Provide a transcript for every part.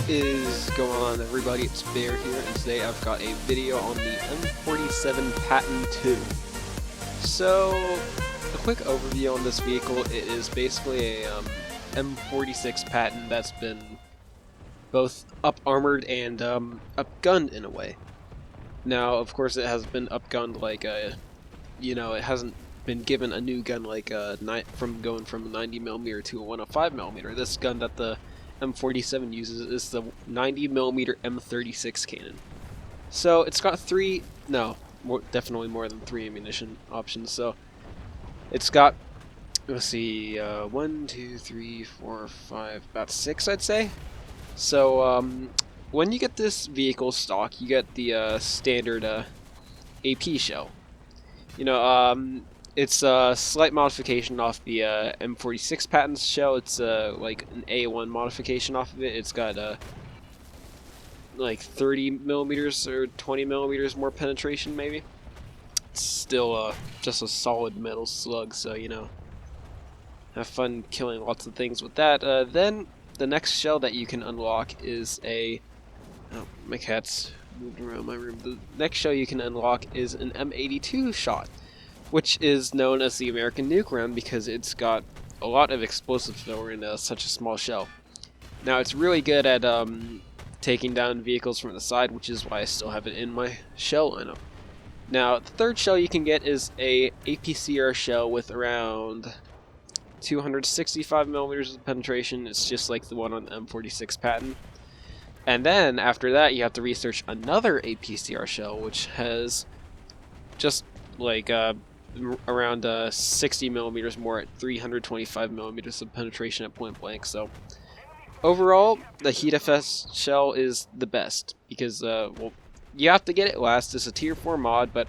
Is going on, everybody? It's Bear here, and today I've got a video on the M47 Patton II. So, a quick overview on this vehicle. It is basically a M46 Patton that's been both up-armored and up-gunned in a way. Now, of course, it has been up-gunned like it hasn't been given a new gun like from going from a 90mm to a 105mm. This gun that the M47 uses is the 90mm M36 cannon. So it's got definitely more than three ammunition options. So it's got, let's see, 1, 2, 3, 4, 5, about 6, I'd say. So when you get this vehicle stock, you get the standard AP shell. It's a slight modification off the M46 Patton's shell. It's like an A1 modification off of it. It's got like 30mm or 20mm more penetration, maybe. It's still just a solid metal slug, so have fun killing lots of things with that. Then the next shell that you can unlock is my cat's moved around my room. The next shell you can unlock is an M82 shot, which is known as the American nuke round because it's got a lot of explosive filler in such a small shell. Now, it's really good at taking down vehicles from the side, which is why I still have it in my shell lineup. Now, the third shell you can get is a APCR shell with around 265mm of penetration. It's just like the one on the M46 Patton. And then, after that, you have to research another APCR shell, which has just like around 60mm more at 325mm of penetration at point blank. So overall, the Heat FS shell is the best because well, you have to get it last. It's a tier 4 mod, but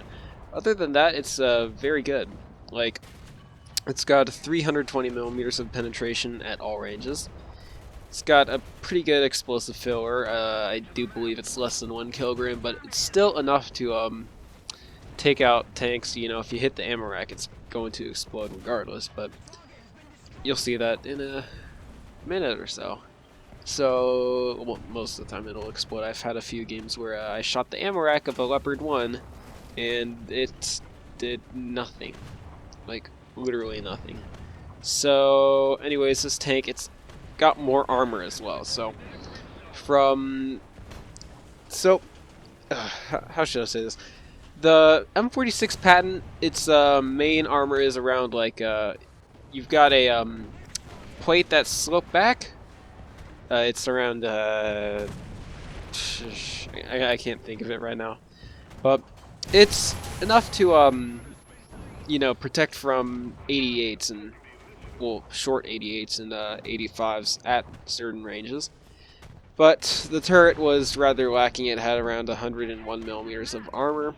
other than that, it's very good. Like, it's got 320mm of penetration at all ranges. It's got a pretty good explosive filler. I do believe it's less than 1 kilogram, but it's still enough to take out tanks. If you hit the ammo rack, it's going to explode regardless, but you'll see that in a minute or so. So, well, most of the time it'll explode. I've had a few games where I shot the ammo rack of a Leopard 1, and it did nothing. Like, literally nothing. So, anyways, this tank, it's got more armor as well. So, how should I say this? The M46 Patton, its main armor is around like you've got a plate that's sloped back. It's around I can't think of it right now, but it's enough to protect from 88s and short 88s and 85s at certain ranges. But the turret was rather lacking. It had around 101mm of armor.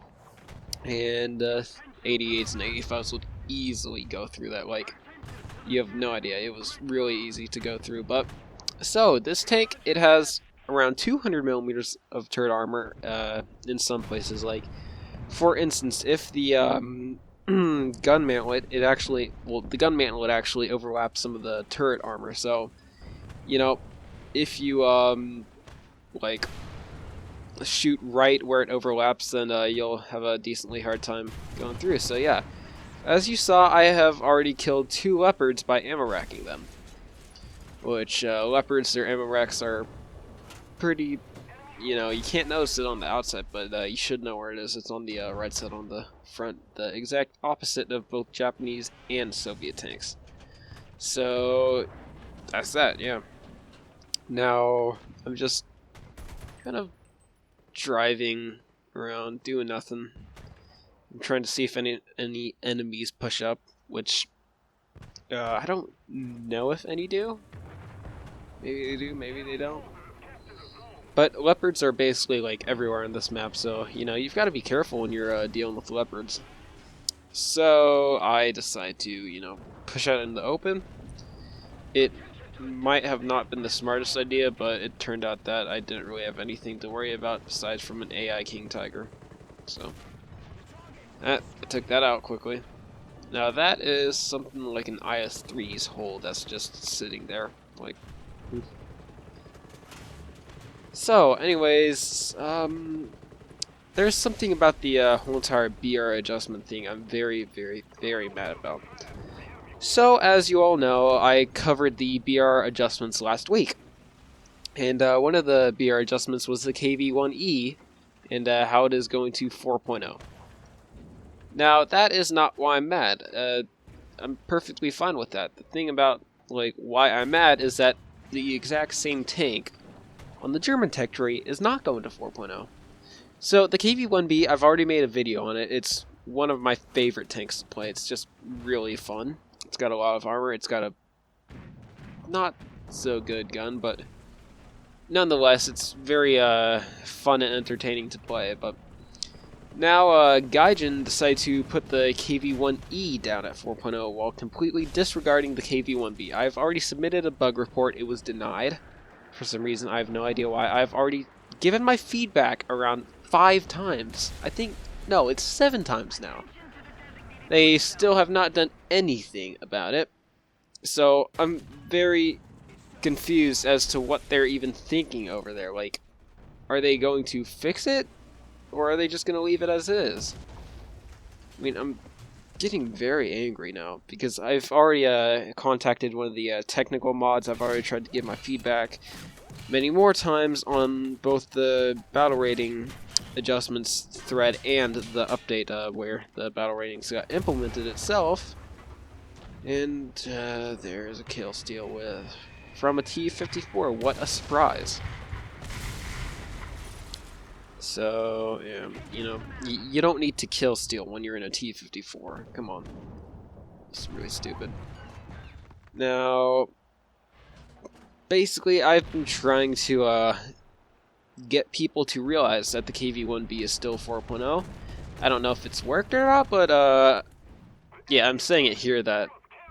And 88s and 85s would easily go through that. Like, you have no idea. It was really easy to go through. But so this tank, it has around 200mm of turret armor in some places. Like, for instance, if the gun mantlet, the gun mantlet actually overlaps some of the turret armor. So, if you like shoot right where it overlaps, then you'll have a decently hard time going through. So yeah, as you saw, I have already killed 2 leopards by ammo racking them. Which leopards, their ammo racks are pretty, you can't notice it on the outside, but you should know where it is. It's on the right side on the front, the exact opposite of both Japanese and Soviet tanks. So that's that, yeah. Now I'm just kind of driving around doing nothing. I'm trying to see if any enemies push up, which I don't know if any do. Maybe they do, maybe they don't. But leopards are basically like everywhere on this map, so you've got to be careful when you're dealing with leopards. So I decide to push out in the open. It might have not been the smartest idea, but it turned out that I didn't really have anything to worry about aside from an AI King Tiger. So I took that out quickly. Now that is something like an IS-3's hole that's just sitting there. Like, So, anyways, there's something about the whole entire BR adjustment thing I'm very, very, very mad about. So, as you all know, I covered the BR adjustments last week. And one of the BR adjustments was the KV-1E, and how it is going to 4.0. Now, that is not why I'm mad. I'm perfectly fine with that. The thing about, like, why I'm mad is that the exact same tank on the German tech tree is not going to 4.0. So the KV-1B, I've already made a video on it. It's one of my favorite tanks to play. It's just really fun. It's got a lot of armor. It's got a not so good gun, but nonetheless, it's very fun and entertaining to play. But now Gaijin decided to put the KV-1E down at 4.0 while completely disregarding the KV-1B. I've already submitted a bug report. It was denied. For some reason, I have no idea why. I've already given my feedback around 5 times. I think, no, it's 7 times now. They still have not done anything about it. So I'm very confused as to what they're even thinking over there. Like, are they going to fix it? Or are they just going to leave it as is? I mean, I'm getting very angry now because I've already contacted one of the technical mods. I've already tried to give my feedback many more times on both the battle rating adjustments thread and the update where the battle ratings got implemented itself. And there's a kill steal with from a T-54. What a surprise! So, yeah, you know, you don't need to kill steal when you're in a T-54. Come on. It's really stupid. Now, basically, I've been trying to get people to realize that the KV-1B is still 4.0. I don't know if it's worked or not, but yeah, I'm saying it here that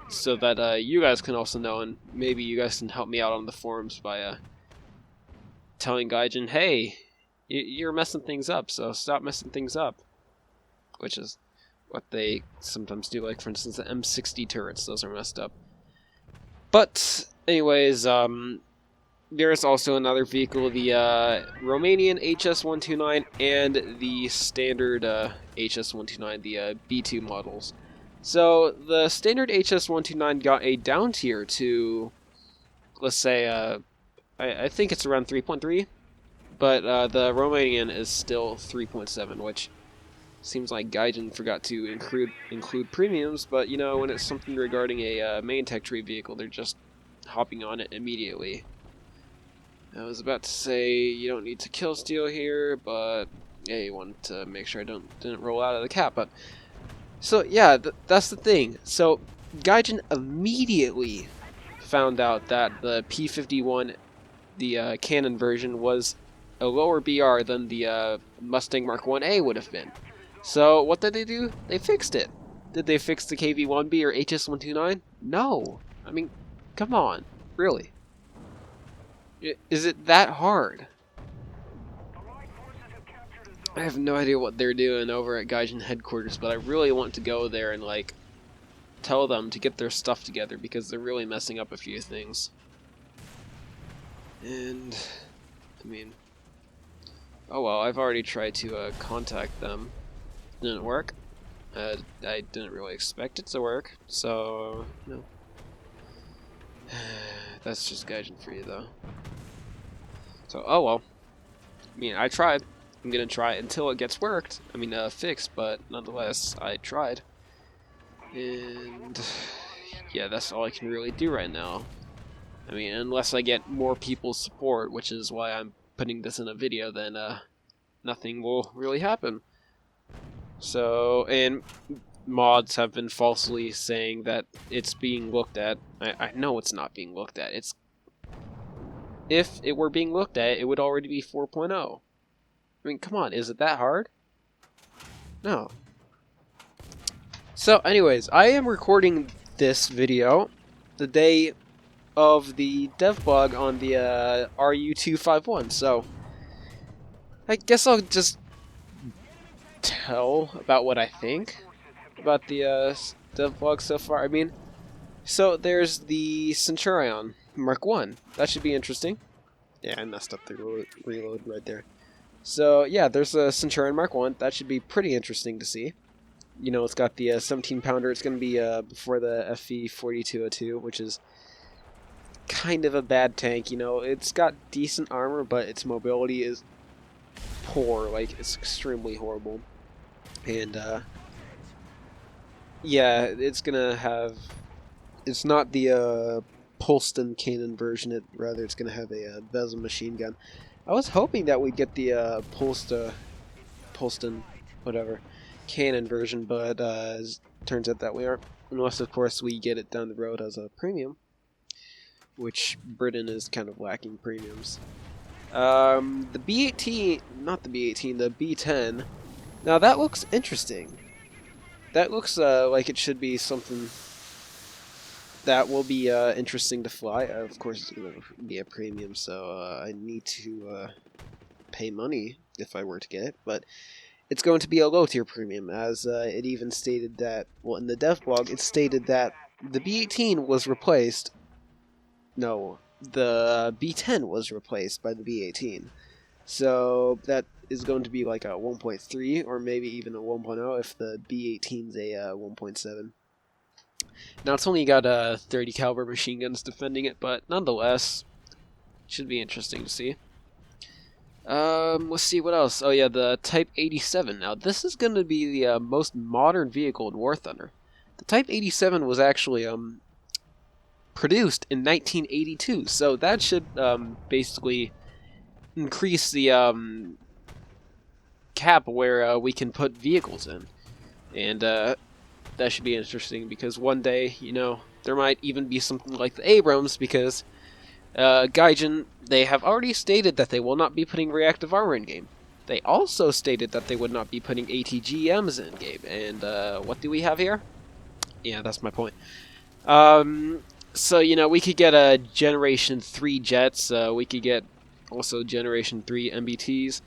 so that you guys can also know, and maybe you guys can help me out on the forums by telling Gaijin, hey, you're messing things up, so stop messing things up. Which is what they sometimes do, like, for instance, the M60 turrets, those are messed up. But, anyways, there's also another vehicle, the Romanian HS129 and the standard HS129, the B2 models. So, the standard HS129 got a down tier to, let's say, I think it's around 3.3. But the Romanian is still 3.7, which seems like Gaijin forgot to include premiums, but you know, when it's something regarding a main tech tree vehicle, they're just hopping on it immediately. I was about to say you don't need to kill steal here, but yeah, you wanted to make sure I didn't roll out of the cap. But so yeah, that's the thing. So Gaijin immediately found out that the P51, the cannon version, was a lower BR than the Mustang Mark 1A would have been. So what did they do? They fixed it. Did they fix the KV-1B or HS129? No. I mean, come on. Really? Is it that hard? I have no idea what they're doing over at Gaijin headquarters, but I really want to go there and, like, tell them to get their stuff together because they're really messing up a few things. And, I mean, oh well, I've already tried to contact them. Didn't work. I didn't really expect it to work, so no. That's just Gaijin for you, though. So, oh well. I mean, I tried. I'm gonna try it until it gets worked. I mean, fixed, but nonetheless, I tried. And yeah, that's all I can really do right now. I mean, unless I get more people's support, which is why I'm putting this in a video, then nothing will really happen. So, and mods have been falsely saying that it's being looked at. I know it's not being looked at. If it were being looked at, it would already be 4.0. I mean, come on, is it that hard? No. So, anyways, I am recording this video the day of the dev bug on the RU251, so I guess I'll just tell about what I think about the dev bug so far. I mean, so there's the Centurion Mark 1. That should be interesting. Yeah, I messed up the reload right there. So yeah, there's a Centurion Mark 1. That should be pretty interesting to see. You know, it's got the 17 pounder. It's going to be before the FV-4202, which is kind of a bad tank. You know, it's got decent armor, but its mobility is poor. Like, it's extremely horrible. And yeah, it's gonna have. It's not the Polston cannon version. Rather, it's gonna have a Bezel machine gun. I was hoping that we'd get the Polston, whatever, cannon version, but turns out that we aren't. Unless, of course, we get it down the road as a premium, which Britain is kind of lacking premiums. The B-18, not the B-18, the B-10. Now that looks interesting. That looks like it should be something that will be interesting to fly. Of course, it's going to be a premium, so I need to pay money if I were to get it, but it's going to be a low-tier premium, as it even stated that, well, in the dev blog, it stated that the B-18 was replaced. No, the B-10 was replaced by the B-18. So that is going to be like a 1.3 or maybe even a 1.0 if the B-18's a 1.7. Now it's only got 30 caliber machine guns defending it, but nonetheless, should be interesting to see. Let's see what else. Oh yeah, the Type 87. Now this is going to be the most modern vehicle in War Thunder. The Type 87 was actually produced in 1982, so that should basically increase the cap where we can put vehicles in, and that should be interesting because one day, you know, there might even be something like the Abrams because Gaijin, they have already stated that they will not be putting reactive armor in game. They also stated that they would not be putting ATGMs in game, and what do we have here? Yeah, that's my point. So, you know, we could get a Generation 3 jets, we could get also Generation 3 MBTs.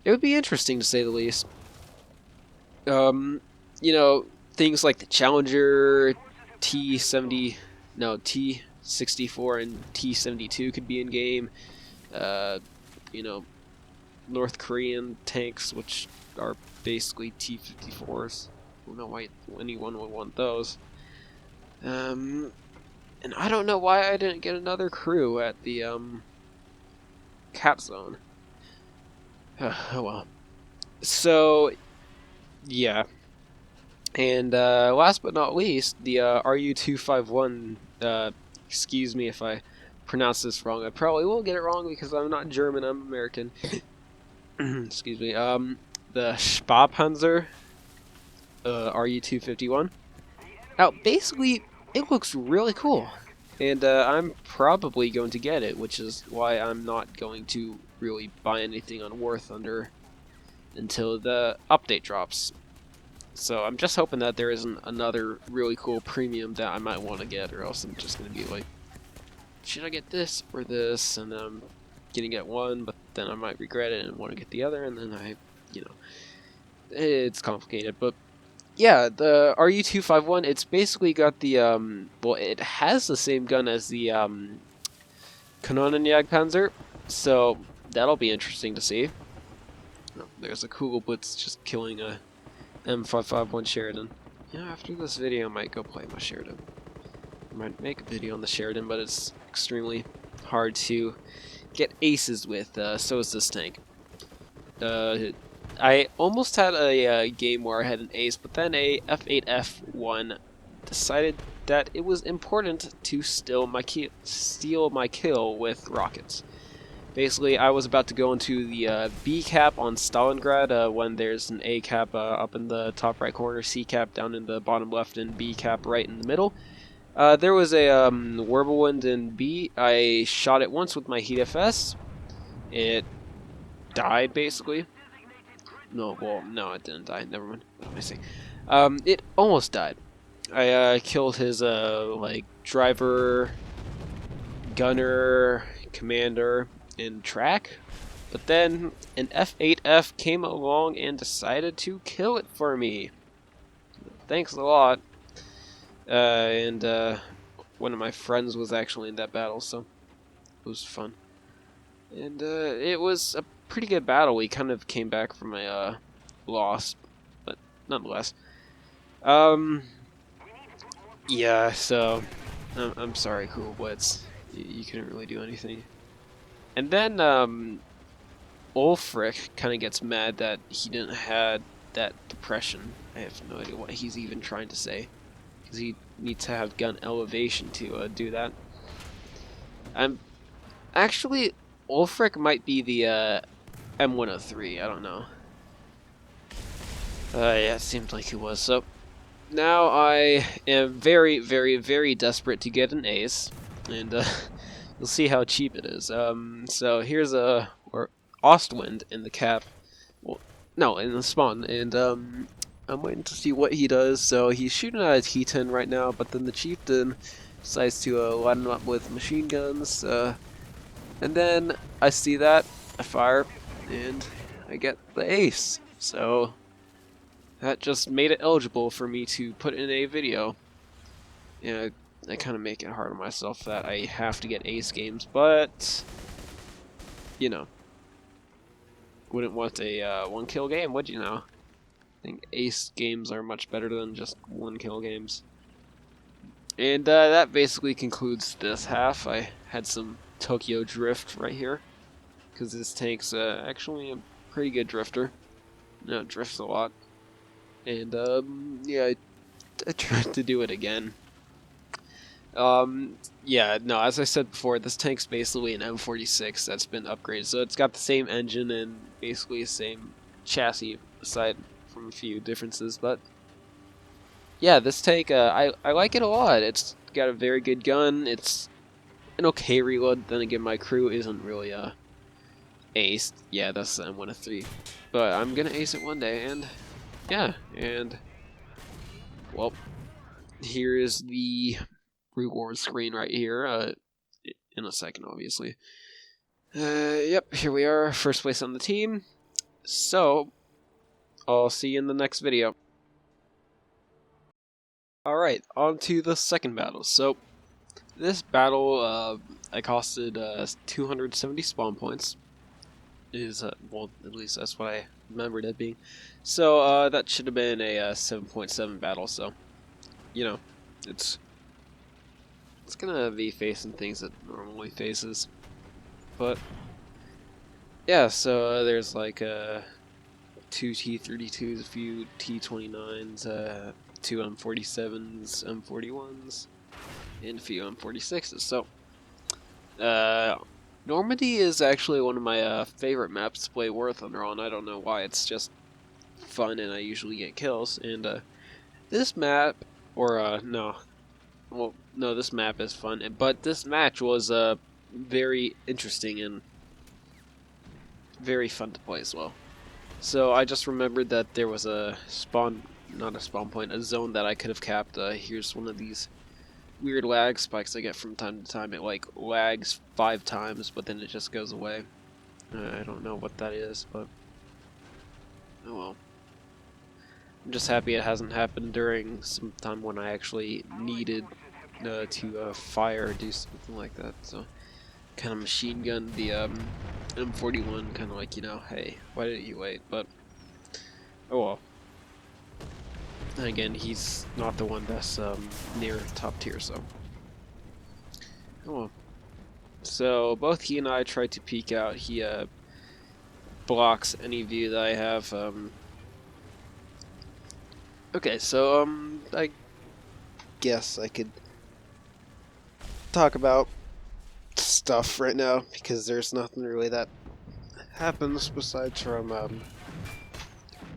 It would be interesting to say the least. You know, things like the Challenger, T-70, no, T-64 and T-72 could be in game. You know, North Korean tanks, which are basically T-54s. I don't know why anyone would want those. And I don't know why I didn't get another crew at the cap zone. Oh well. So yeah, and last but not least, the RU-251. Excuse me if I pronounce this wrong. I probably will get it wrong because I'm not German. I'm American. Excuse me. The Sparpanzer RU-251. Now, basically, it looks really cool, and I'm probably going to get it, which is why I'm not going to really buy anything on War Thunder until the update drops. So I'm just hoping that there isn't another really cool premium that I might want to get, or else I'm just going to be like, should I get this or this? And then I'm going to get one, but then I might regret it and want to get the other, and then you know, it's complicated. But yeah, the RU-251, it's basically got the, well, it has the same gun as the Kanonenjagdpanzer, so that'll be interesting to see. Oh, there's a Kugelblitz just killing a M451 Sheridan. Yeah, after this video I might go play my Sheridan. I might make a video on the Sheridan, but it's extremely hard to get aces with, so is this tank. I almost had a game where I had an ace, but then a F8F1 decided that it was important to steal my kill with rockets. Basically, I was about to go into the B cap on Stalingrad when there's an A cap up in the top right corner, C cap down in the bottom left, and B cap right in the middle. There was a Wirbelwind in B. I shot it once with my Heat FS. It died, basically. No, well, no, it didn't die. Never mind. Let me see. It almost died. I killed his like driver, gunner, commander, and track. But then an F8F came along and decided to kill it for me. Thanks a lot. And one of my friends was actually in that battle, so it was fun. And it was a pretty good battle. We kind of came back from a loss, but nonetheless. Yeah, so I'm sorry, Cool Blitz. You couldn't really do anything. And then Ulfric kind of gets mad that he didn't have that depression. I have no idea what he's even trying to say, because he needs to have gun elevation to do that. I'm actually Ulfric might be the M103. I don't know. Yeah, it seemed like he was. So now I am very, very, very desperate to get an ace, and you'll see how cheap it is. So here's or Ostwind in the cap. Well, no, in the spawn, and I'm waiting to see what he does. So he's shooting at a T10 right now, but then the chieftain decides to line him up with machine guns. And then I see that, I fire, and I get the ace. So that just made it eligible for me to put in a video. Yeah, I kind of make it hard on myself that I have to get ace games, but you know, wouldn't want a one kill game, would you know? I think ace games are much better than just one kill games. And that basically concludes this half. I had some Tokyo drift right here, because this tank's actually a pretty good drifter. No, it drifts a lot. And yeah, I tried to do it again. Yeah, no, as I said before, this tank's basically an M46 that's been upgraded. So it's got the same engine and basically the same chassis, aside from a few differences. But yeah, this tank, I like it a lot. It's got a very good gun. It's an okay reload. Then again, my crew isn't really aced. Yeah, that's the M103. But I'm gonna ace it one day, and yeah, and well, here is the reward screen right here. In a second, obviously. Yep, here we are, first place on the team. So, I'll see you in the next video. Alright, on to the second battle. So, this battle, I costed 270 spawn points. Well, at least that's what I remembered it being. So, that should have been a 7.7 battle, so, you know, it's gonna be facing things it normally faces. But yeah, so there's like two T32s, a few T29s, two M47s, M41s, and a few M46s. So Normandy is actually one of my favorite maps to play War Thunder on. I don't know why. It's just fun, and I usually get kills. And this map, or no, well, no, this map is fun, but this match was very interesting and very fun to play as well. So I just remembered that there was a spawn, not a spawn point, a zone that I could have capped. Here's one of these weird lag spikes I get from time to time. It like lags 5 times, but then it just goes away. I don't know what that is, but oh well. I'm just happy it hasn't happened during some time when I actually needed to fire or do something like that. So kind of machine gun the M41, kind of like, you know, hey, why didn't you wait? But oh well. And again, he's not the one that's near top tier, so oh well. So both he and I tried to peek out. He blocks any view that I have. Okay, so I guess I could talk about stuff right now, because there's nothing really that happens besides from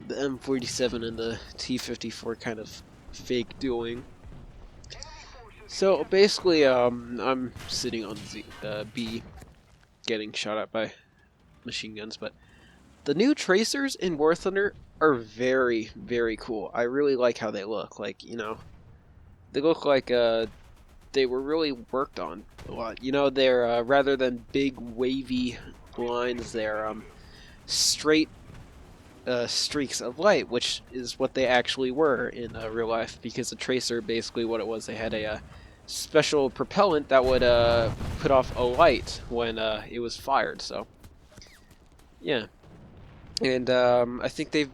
the M47 and the T54 kind of fake doing. So basically, I'm sitting on B, getting shot at by machine guns, but the new tracers in War Thunder are very, very cool. I really like how they look. Like, you know, they look like they were really worked on a lot. You know, they're rather than big wavy lines, they're straight streaks of light, which is what they actually were in real life. Because the tracer, basically, what it was, they had a special propellant that would put off a light when it was fired. So yeah, and I think they've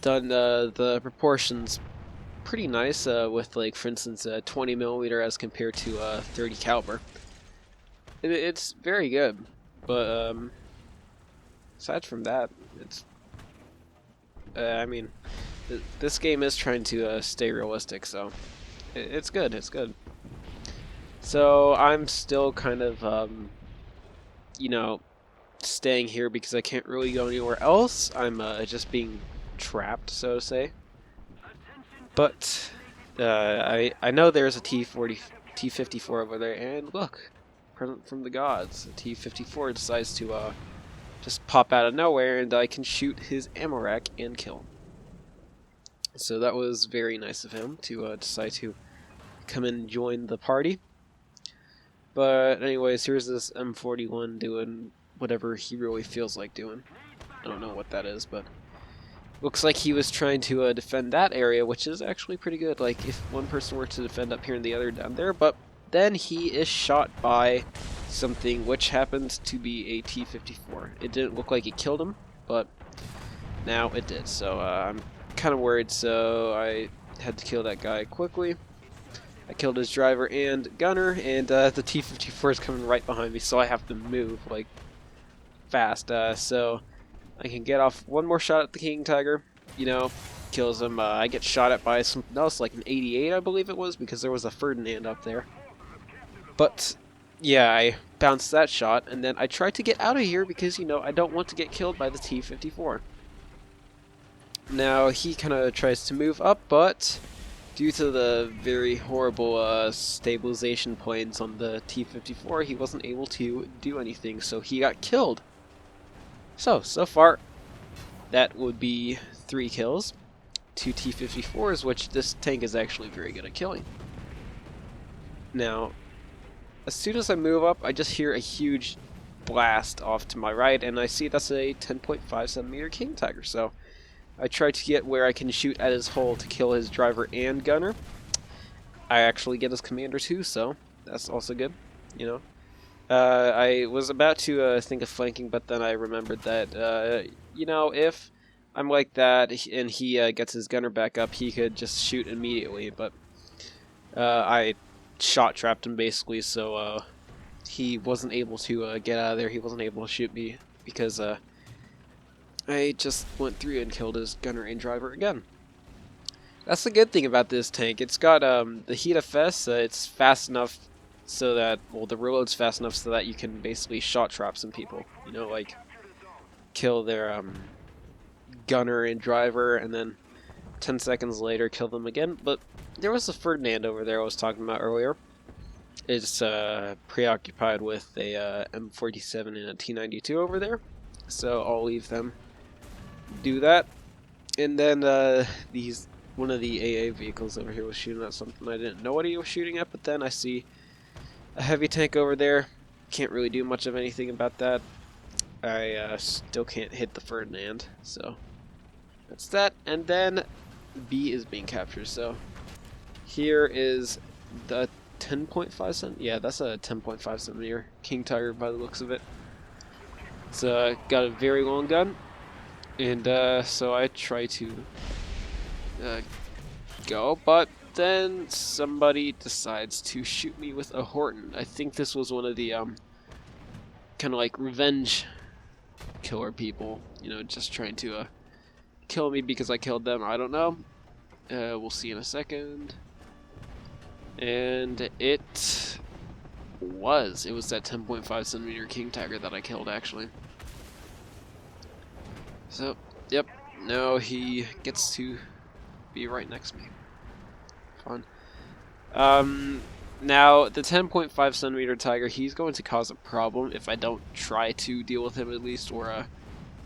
done the proportions pretty nice with, like, for instance, 20 millimeter as compared to 30 caliber. It's very good, but aside from that, it's I mean, this game is trying to stay realistic, so it's good. It's good. So I'm still kind of you know, staying here because I can't really go anywhere else. I'm just being trapped, so to say. But I know there's a T54 over there, and look, present from the gods. A T54 decides to just pop out of nowhere, and I can shoot his ammo rack and kill him. So that was very nice of him to decide to come and join the party. But anyways, here's this M41 doing whatever he really feels like doing. I don't know what that is, but looks like he was trying to defend that area, which is actually pretty good. Like, if one person were to defend up here and the other down there, but then he is shot by something which happened to be a T-54. It didn't look like it killed him, but now it did. So I'm kind of worried, so I had to kill that guy quickly. I killed his driver and gunner, and the T-54 is coming right behind me, so I have to move, like, fast. So I can get off one more shot at the King Tiger, you know, kills him. I get shot at by something else, like an 88, I believe it was, because there was a Ferdinand up there. But yeah, I bounced that shot, and then I tried to get out of here because, you know, I don't want to get killed by the T-54. Now, he kind of tries to move up, but due to the very horrible stabilization points on the T-54, he wasn't able to do anything, so he got killed. So far, that would be 3 kills, 2 T-54s, which this tank is actually very good at killing. Now, as soon as I move up, I just hear a huge blast off to my right, and I see that's a 10.57 King Tiger, so I try to get where I can shoot at his hull to kill his driver and gunner. I actually get his commander too, so that's also good, you know. I was about to think of flanking, but then I remembered that, you know, if I'm like that and he gets his gunner back up, he could just shoot immediately, but I shot trapped him basically, so he wasn't able to get out of there. He wasn't able to shoot me because I just went through and killed his gunner and driver again. That's the good thing about this tank. It's got the heat FS. It's fast enough so that, well, the reload's fast enough so that you can basically shot trap some people. You know, like kill their gunner and driver, and then 10 seconds later kill them again. But there was a Ferdinand over there I was talking about earlier. It's preoccupied with a M47 and a T-92 over there, so I'll leave them do that. And then one of the AA vehicles over here was shooting at something I didn't know what he was shooting at, but then I see a heavy tank over there. Can't really do much of anything about that. I still can't hit the Ferdinand, so that's that. And then B is being captured, so here is the 10.5 cent. Yeah, that's a 10.5 centimeter King Tiger by the looks of it. It's got a very long gun, and so I try to go, but then somebody decides to shoot me with a Horton. I think this was one of the kind of like revenge killer people, you know, just trying to kill me because I killed them. I don't know. We'll see in a second. And it was that 10.5 centimeter King Tiger that I killed, actually. So, yep, now he gets to be right next to me. Fun. Now, the 10.5 centimeter Tiger, he's going to cause a problem if I don't try to deal with him at least, or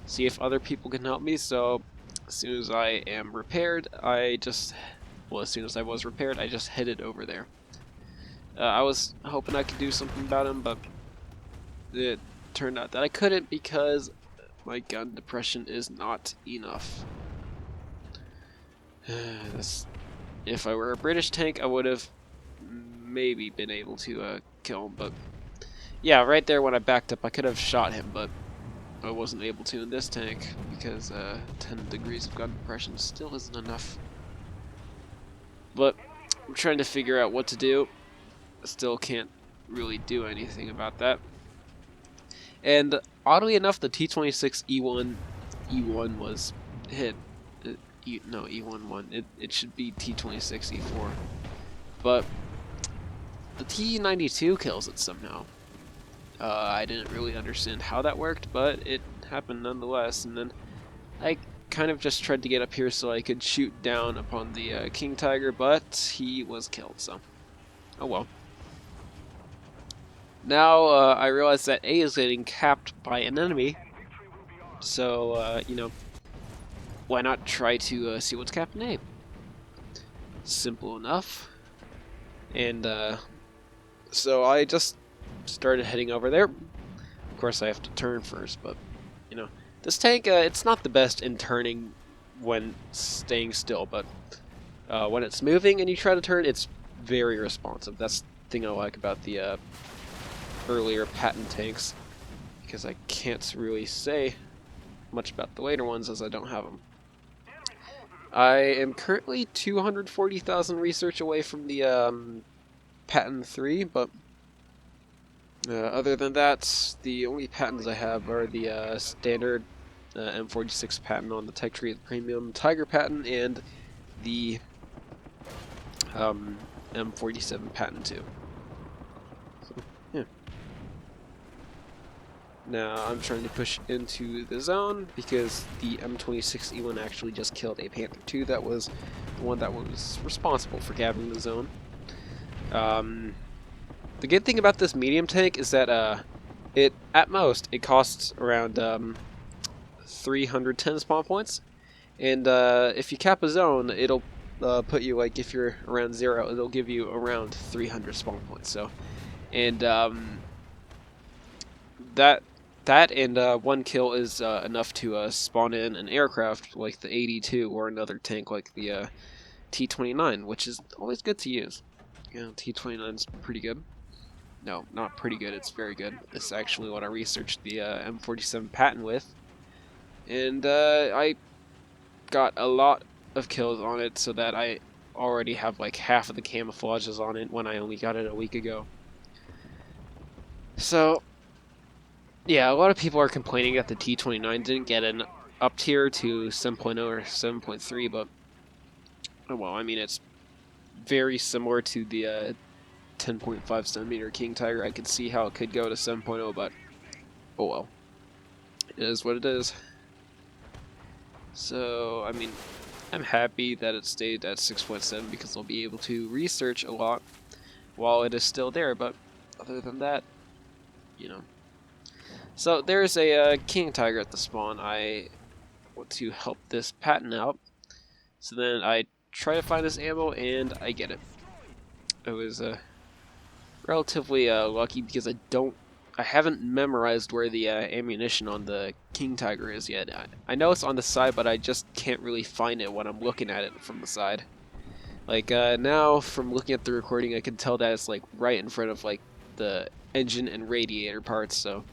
see if other people can help me. So, as soon as I am repaired, as soon as I was repaired, I just headed over there. I was hoping I could do something about him, but it turned out that I couldn't because my gun depression is not enough. If I were a British tank, I would have maybe been able to kill him, but yeah, right there when I backed up, I could have shot him, but I wasn't able to in this tank because 10 degrees of gun depression still isn't enough. But I'm trying to figure out what to do. Still can't really do anything about that. And oddly enough, the T26E1 was hit. No, E11. It should be T26E4. But the T92 kills it somehow. I didn't really understand how that worked, but it happened nonetheless. And then I kind of just tried to get up here so I could shoot down upon the King Tiger, but he was killed, so oh well. Now I realize that A is getting capped by an enemy, so you know, why not try to see what's capping A? Simple enough. And so I just started heading over there. Of course I have to turn first, but you know, this tank, it's not the best in turning when staying still, but when it's moving and you try to turn, it's very responsive. That's the thing I like about the earlier Patton tanks, because I can't really say much about the later ones as I don't have them. I am currently 240,000 research away from the Patton III, but other than that, the only patents I have are the standard M46 Patton on the Tech Tree Premium Tiger Patton and the M47 Patton II. So, yeah. Now I'm trying to push into the zone because the M26E1 actually just killed a Panther II. That was the one that was responsible for gathering the zone. The good thing about this medium tank is that it at most it costs around 310 spawn points, and if you cap a zone, it'll put you, like, if you're around 0, it'll give you around 300 spawn points. So, and that and one kill is enough to spawn in an aircraft like the 82 or another tank like the T-29, which is always good to use. You know, T-29 is pretty good. No, not pretty good, it's very good. It's actually what I researched the M47 Patton with. And I got a lot of kills on it so that I already have like half of the camouflages on it when I only got it a week ago. So, yeah, a lot of people are complaining that the T-29 didn't get an up tier to 7.0 or 7.3, but, well, I mean, it's very similar to the 10.5 centimeter King Tiger. I could see how it could go to 7.0, but oh well. It is what it is. So, I mean, I'm happy that it stayed at 6.7 because I'll be able to research a lot while it is still there, but other than that, you know. So, there's a King Tiger at the spawn. I want to help this Patton out. So then I try to find this ammo, and I get it. It was relatively lucky because I haven't memorized where the ammunition on the King Tiger is yet. I know it's on the side, but I just can't really find it when I'm looking at it from the side. Like now, from looking at the recording, I can tell that it's like right in front of like the engine and radiator parts. So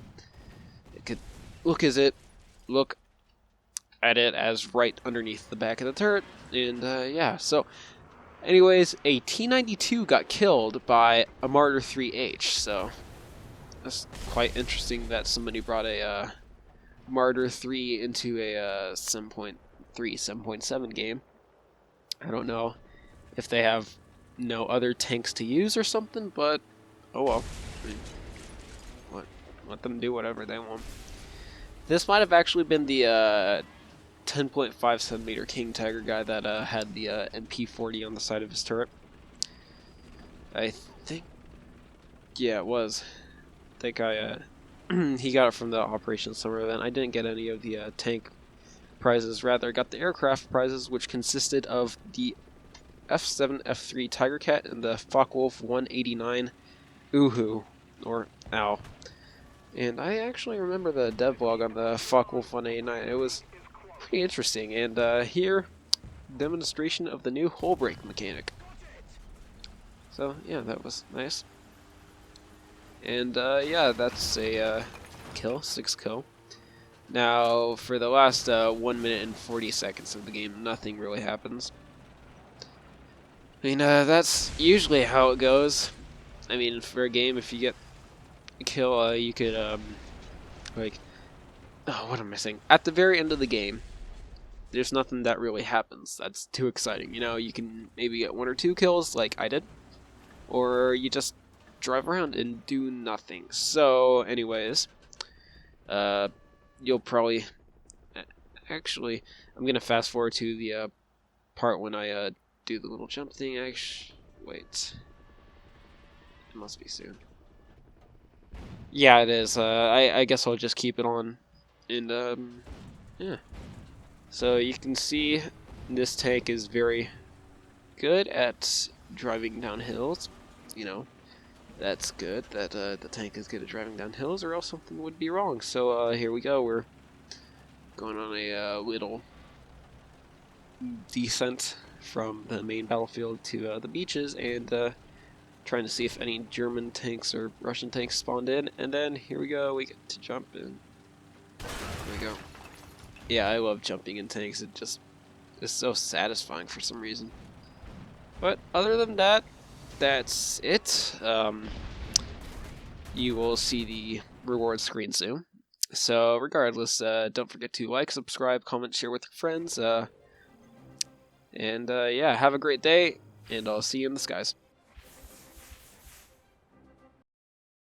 it could look at it as right underneath the back of the turret, and yeah. So, anyways, a T-92 got killed by a Martyr 3H. So. That's quite interesting that somebody brought a Martyr 3 into a 7.3, 7.7 game. I don't know if they have no other tanks to use or something, but oh well. I mean, let them do whatever they want. This might have actually been the 10.5 centimeter King Tiger guy that had the MP40 on the side of his turret. I think, yeah, it was. I think he got it from the Operation Summer event. I didn't get any of the tank prizes. Rather, I got the aircraft prizes, which consisted of the F7, F3 Tiger Cat and the Focke-Wulf 189 Uhu, or Ow. And I actually remember the devlog on the Focke-Wulf 189. It was pretty interesting. And here, demonstration of the new hull brake mechanic. So yeah, that was nice. And yeah, that's a kill, 6 kill. Now, for the last 1 minute and 40 seconds of the game, nothing really happens. I mean, that's usually how it goes. I mean, for a game, if you get a kill, you could, like, oh, what am I saying? At the very end of the game, there's nothing that really happens. That's too exciting. You know, you can maybe get 1 or 2 kills, like I did, or you just drive around and do nothing. So, anyways, you'll probably... Actually, I'm gonna fast forward to the part when I do the little jump thing. Actually, wait, it must be soon. Yeah, it is. I guess I'll just keep it on, and yeah. So you can see this tank is very good at driving down hills. You know, that's good that the tank is good at driving down hills, or else something would be wrong. So here we go. We're going on a little descent from the main battlefield to the beaches, and trying to see if any German tanks or Russian tanks spawned in. And then here we go. We get to jump in. There we go. Yeah, I love jumping in tanks. It just is so satisfying for some reason. But other than that, that's it. You will see the reward screen soon. So regardless, don't forget to like, subscribe, comment, share with your friends. And yeah, have a great day, and I'll see you in the skies.